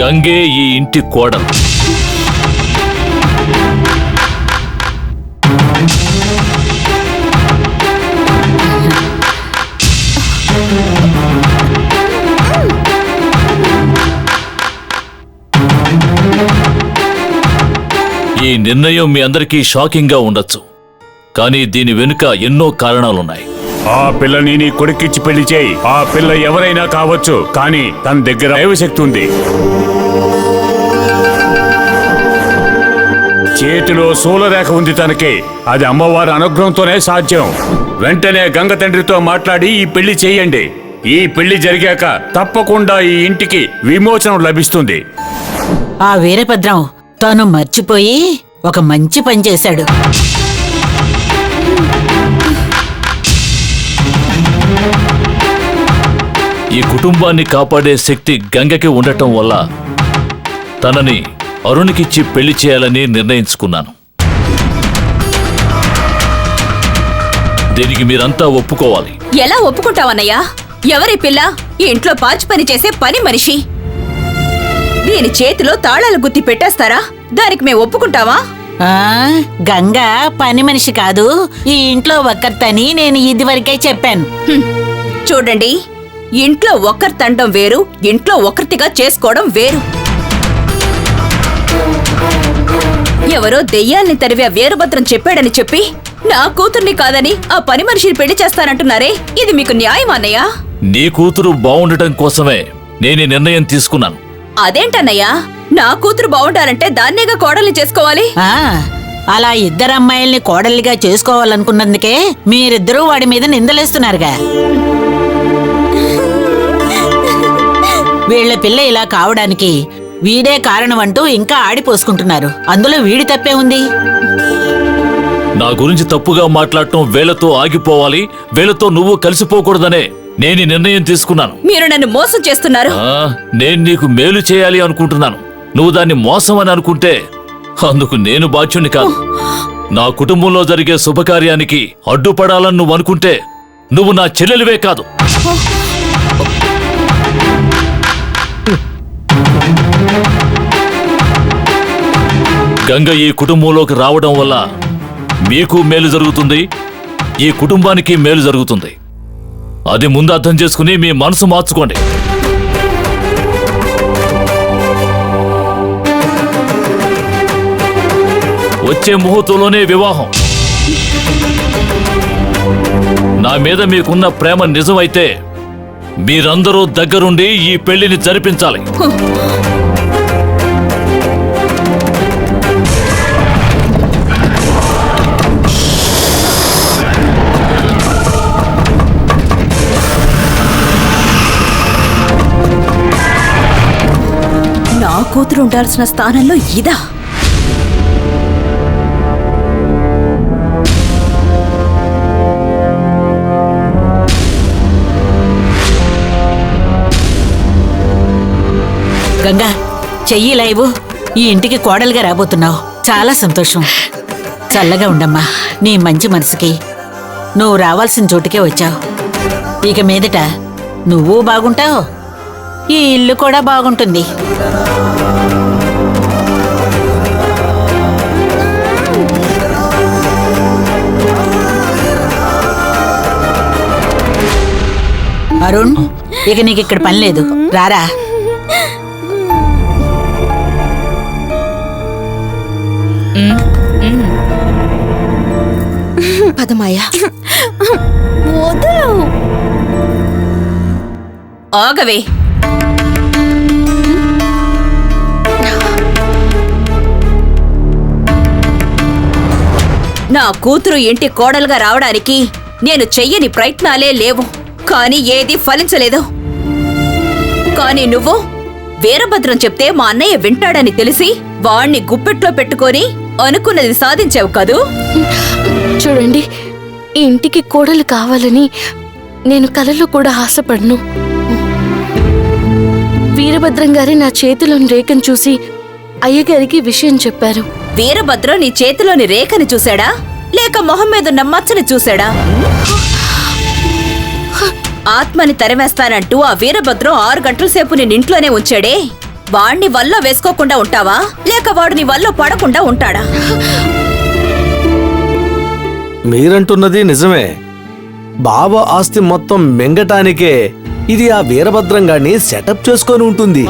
గంగే ఈ ఇంటి కోడలు. ఈ నిర్ణయం మీ అందరికీ షాకింగ్ గా ఉండొచ్చు, కానీ దీని వెనుక ఎన్నో కారణాలున్నాయి. ఆ పిల్లని నీ కొడుకిచ్చి పెళ్లి చేయి. ఆ పిల్ల ఎవరైనా కావచ్చు, కానీ తన దగ్గర దైవశక్తి ఉంది. చేతిలో శూలరేఖ ఉంది తనకి. అది అమ్మవారి అనుగ్రహంతోనే సాధ్యం. వెంటనే గంగ తండ్రితో మాట్లాడి ఈ పెళ్లి చేయండి. ఈ పెళ్లి జరిగాక తప్పకుండా ఈ ఇంటికి విమోచనం లభిస్తుంది. ఆ వీరభద్రం తాను మర్చిపోయి ఒక మంచి పని చేశాడు. ఈ కుటుంబాన్ని కాపాడే శక్తి గంగకి ఉండటం వల్ల తనని అరుణికిచ్చి పెళ్లి చేయాలని నిర్ణయించుకున్నాను. దీనికి మీరంతా ఒప్పుకోవాలి. ఎలా ఒప్పుకుంటావన్నయ్యా? ఎవరి పిల్ల? ఈ ఇంట్లో పాచి పని చేసే పని మనిషి. దీని చేతిలో తాళాలు గుత్తి పెట్టేస్తారా? దానికి మేము ఒప్పుకుంటావా? గంగా పని మనిషి కాదు, ఈ ఇంట్లో ఒక్కర్తని నేను ఇదివరకే చెప్పాను. చూడండి, ఇంట్లో ఒక్కరి తండం వేరు, ఇంట్లో ఒకరితిగా చేసుకోవడం వేరు. ఎవరో దెయ్యాల్ని తరివే వీరభద్రం చెప్పాడని చెప్పి నా కూతుర్ని కాదని ఆ పని మనిషిని పెళ్లి చేస్తానంటున్నారే, ఇది మీకు న్యాయం అన్నయ్యా? నీ కూతురు బాగుండటం కోసమే నేను నిర్ణయం తీసుకున్నాను. అదేంటన్నయ్యా? నా కూతురు బాగుండాలంటే దాన్నేగా కోడల్ని చేసుకోవాలి. అలా ఇద్దరు అమ్మాయిల్ని కోడలిగా చేసుకోవాలనుకున్నందుకే మీరిద్దరూ వాడి మీద నిందలేస్తున్నారుగా. వీళ్ల పిల్ల ఇలా కావడానికి వీడే కారణం అంటూ ఇంకా ఆడిపోసుకుంటున్నారు. అందులో వీడి తప్పే ఉంది. నా గురించి తప్పుగా మాట్లాడటం వేళతో ఆగిపోవాలి, వేళతో నువ్వు కలిసిపోకూడదనే నేను నిర్ణయం తీసుకున్నాను. మీరు నన్ను మోసం చేస్తున్నారు. నేను నీకు మేలు చేయాలి అనుకుంటున్నాను. నువ్వు దాన్ని మోసం అని అనుకుంటే అందుకు నేను బాధ్యుని కాదు. నా కుటుంబంలో జరిగే శుభకార్యానికి అడ్డుపడాలని నువ్వు అనుకుంటే నువ్వు నా చెల్లెలివే కాదు. గంగ ఈ కుటుంబంలోకి రావడం వల్ల మీకు మేలు జరుగుతుంది, ఈ కుటుంబానికి మేలు జరుగుతుంది. అది ముందు అర్థం చేసుకుని మీ మనసు మార్చుకోండి. వచ్చే ముహూర్తంలోనే వివాహం. నా మీద మీకున్న ప్రేమ నిజమైతే మీరందరూ దగ్గరుండి ఈ పెళ్లిని జరిపించాలి. నా కూతురు ఉండాల్సిన స్థానంలో ఇదా? గంగా, చెయ్యి లైవు. ఈ ఇంటికి కోడలుగా రాబోతున్నావు. చాలా సంతోషం. చల్లగా ఉండమ్మా. నీ మంచి మనసుకి నువ్వు రావాల్సిన చోటుకే వచ్చావు. ఇక మీదట నువ్వు బాగుంటావు, ఈ ఇల్లు కూడా బాగుంటుంది. అరుణ్, ఇక నీకు ఇక్కడ పని లేదు, రారా. పదమాయా, ఆగవే. నా కూతురు ఇంటి కోడలుగా రావడానికి నేను చెయ్యని ప్రయత్నాలే లేవు, కానీ ఏదీ ఫలించలేదు. కానీ నువ్వు వీరభద్రం చెప్తే మా అన్నయ్య వింటాడని తెలిసి వాణ్ణి గుప్పెట్లో పెట్టుకొని అనుకున్నది సాధించావు కదూ? చూడండి, ఈ ఇంటికి కోడలు కావాలని నేను కలలో కూడా ఆశపడను. వీరభద్రం గారి నా చేతిలోని రేఖను చూసి అయ్యగారికి విషయం చెప్పారు. వీరభద్రం నీ చేతిలోని రేఖని చూశాడా, లేక మొహం మీదున్న మచ్చని చూశాడా? ఆత్మని తరిమేస్తానంటూ ఆ వీరభద్రం 6 గంటల సేపు నేను ఇంట్లోనే ఉంచాడే, వాణ్ణి వల్ల వేసుకోకుండా ఉంటావా లేక వాడు నీ వల్ల పడకుండా ఉంటాడా? మీరంటున్నది నిజమే. బాబా ఆస్తి మొత్తం మింగటానికే ఇది ఆ వీరభద్రం గారిని సెటప్ చేసుకొని ఉంటుంది.